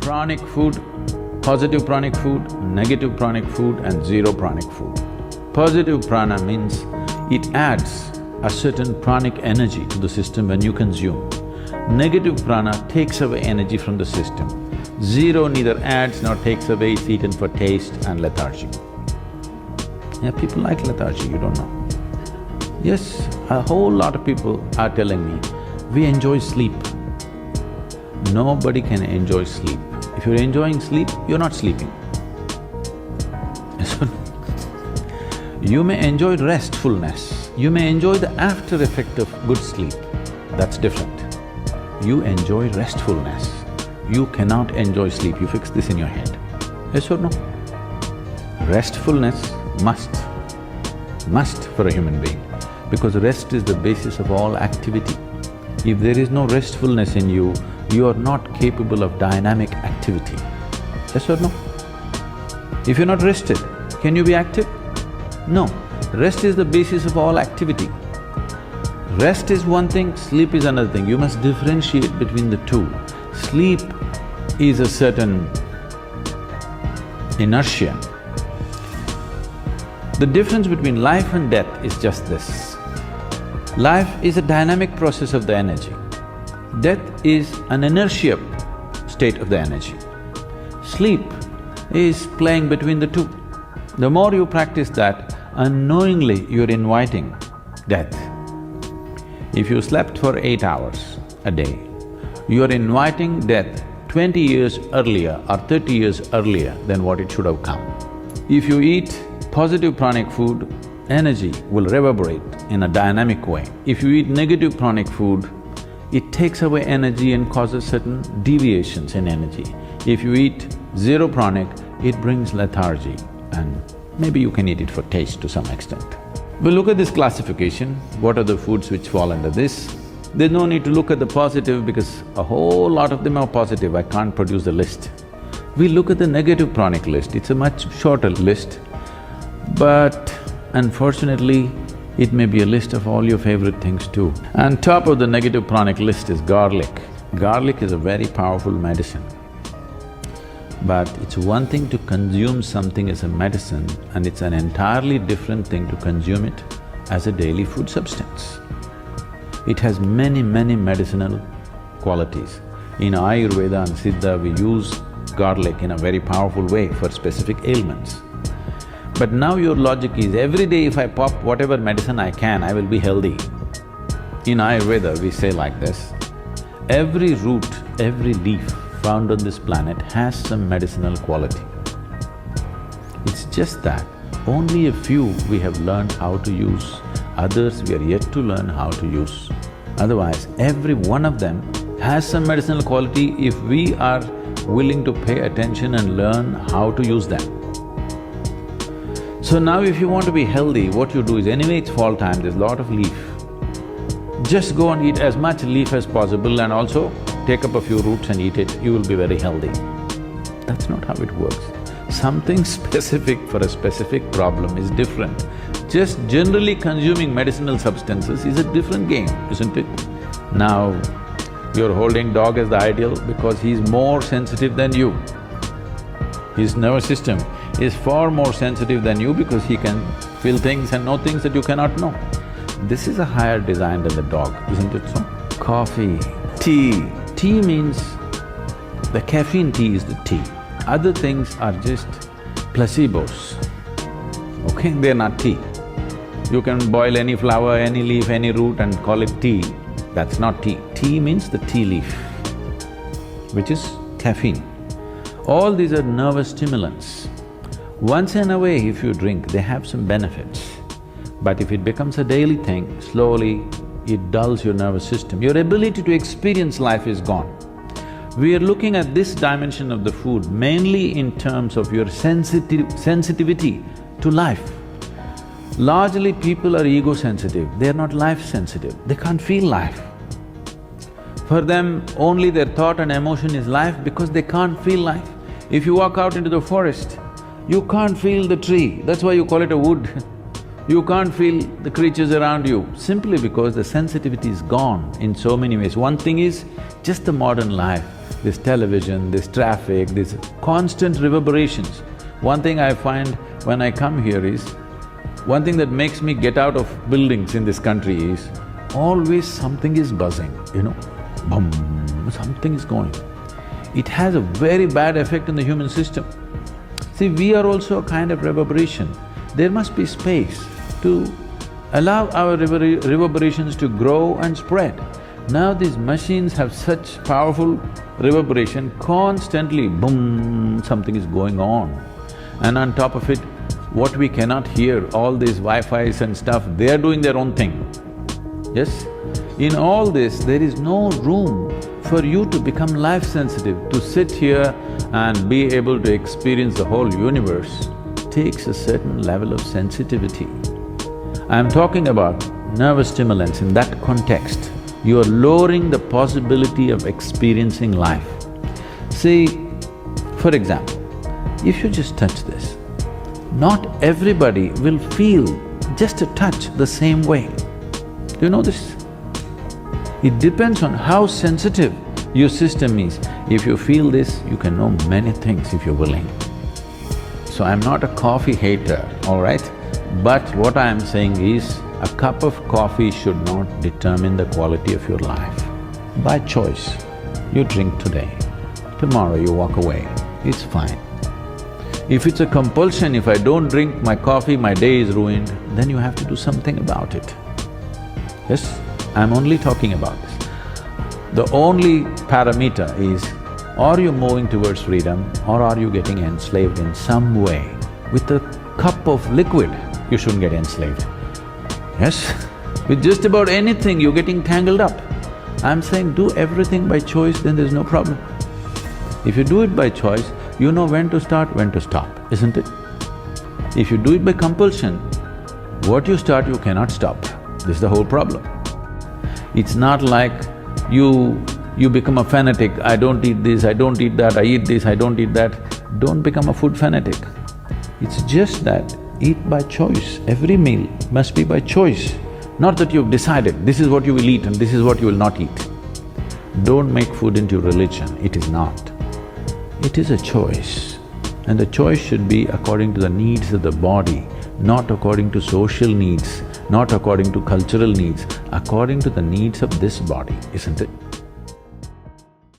pranic food, positive pranic food, negative pranic food and zero pranic food. Positive prana means it adds a certain pranic energy to the system when you consume. Negative prana takes away energy from the system. Zero neither adds nor takes away, it's eaten for taste and lethargy. Yeah, people like lethargy, you don't know. Yes, a whole lot of people are telling me, we enjoy sleep. Nobody can enjoy sleep. If you're enjoying sleep, you're not sleeping. You may enjoy restfulness, you may enjoy the after effect of good sleep, that's different. You enjoy restfulness, you cannot enjoy sleep, you fix this in your head. Yes or no? Restfulness must for a human being, because rest is the basis of all activity. If there is no restfulness in you, you are not capable of dynamic activity. Yes or no? If you're not rested, can you be active? No. Rest is the basis of all activity. Rest is one thing, sleep is another thing. You must differentiate between the two. Sleep is a certain inertia. The difference between life and death is just this. Life is a dynamic process of the energy. Death is an inertia state of the energy. Sleep is playing between the two. The more you practice that, unknowingly you're inviting death. If you slept for 8 hours a day, you're inviting death 20 years earlier or 30 years earlier than what it should have come. If you eat positive pranic food, energy will reverberate in a dynamic way. If you eat negative pranic food, it takes away energy and causes certain deviations in energy. If you eat zero pranic, it brings lethargy and maybe you can eat it for taste to some extent. We'll look at this classification, what are the foods which fall under this. There's no need to look at the positive because a whole lot of them are positive, I can't produce the list. We look at the negative pranic list, it's a much shorter list, but unfortunately, it may be a list of all your favorite things too. And top of the negative pranic list is garlic. Garlic is a very powerful medicine. But it's one thing to consume something as a medicine and it's an entirely different thing to consume it as a daily food substance. It has many medicinal qualities. In Ayurveda and Siddha, we use garlic in a very powerful way for specific ailments. But now your logic is, every day if I pop whatever medicine I can, I will be healthy. In Ayurveda, we say like this, every root, every leaf found on this planet has some medicinal quality. It's just that only a few we have learned how to use, others we are yet to learn how to use. Otherwise, every one of them has some medicinal quality if we are willing to pay attention and learn how to use them. So now if you want to be healthy, what you do is, anyway it's fall time, there's a lot of leaf. Just go and eat as much leaf as possible and also take up a few roots and eat it, you will be very healthy. That's not how it works. Something specific for a specific problem is different. Just generally consuming medicinal substances is a different game, isn't it? Now, you're holding dog as the ideal because he's more sensitive than you. His nervous system is far more sensitive than you because he can feel things and know things that you cannot know. This is a higher design than the dog, isn't it so? Coffee, tea. Tea means the caffeine tea is the tea. Other things are just placebos, okay? They're not tea. You can boil any flower, any leaf, any root and call it tea. That's not tea. Tea means the tea leaf, which is caffeine. All these are nervous stimulants. Once in a way if you drink, they have some benefits. But if it becomes a daily thing, slowly it dulls your nervous system. Your ability to experience life is gone. We are looking at this dimension of the food mainly in terms of your sensitivity to life. Largely people are ego-sensitive, they are not life-sensitive, they can't feel life. For them, only their thought and emotion is life because they can't feel life. If you walk out into the forest, you can't feel the tree, that's why you call it a wood. You can't feel the creatures around you simply because the sensitivity is gone in so many ways. One thing is just the modern life, this television, this traffic, these constant reverberations. One thing I find when I come here is, one thing that makes me get out of buildings in this country is, always something is buzzing, you know, boom, something is going. It has a very bad effect on the human system. See, we are also a kind of reverberation. There must be space to allow our reverberations to grow and spread. Now these machines have such powerful reverberation, constantly boom, something is going on. And on top of it, what we cannot hear, all these Wi-Fis and stuff, they are doing their own thing. Yes? In all this, there is no room for you to become life-sensitive. To sit here and be able to experience the whole universe takes a certain level of sensitivity. I'm talking about nervous stimulants in that context. You are lowering the possibility of experiencing life. See, for example, if you just touch this, not everybody will feel just a touch the same way. Do you know this? It depends on how sensitive your system is. If you feel this, you can know many things if you're willing. So I'm not a coffee hater, all right? But what I am saying is, a cup of coffee should not determine the quality of your life. By choice, you drink today, tomorrow you walk away, it's fine. If it's a compulsion, if I don't drink my coffee, my day is ruined, then you have to do something about it. Yes, I'm only talking about this. The only parameter is, are you moving towards freedom or are you getting enslaved in some way? With a cup of liquid, you shouldn't get enslaved. Yes, with just about anything, you're getting tangled up. I'm saying do everything by choice, then there's no problem. If you do it by choice, you know when to start, when to stop, isn't it? If you do it by compulsion, what you start, you cannot stop. This is the whole problem. It's not like you become a fanatic, I don't eat this, I don't eat that, I eat this, I don't eat that. Don't become a food fanatic. It's just that eat by choice. Every meal must be by choice. Not that you've decided, this is what you will eat and this is what you will not eat. Don't make food into religion, it is not. It is a choice, and the choice should be according to the needs of the body, not according to social needs, not according to cultural needs, according to the needs of this body, isn't it?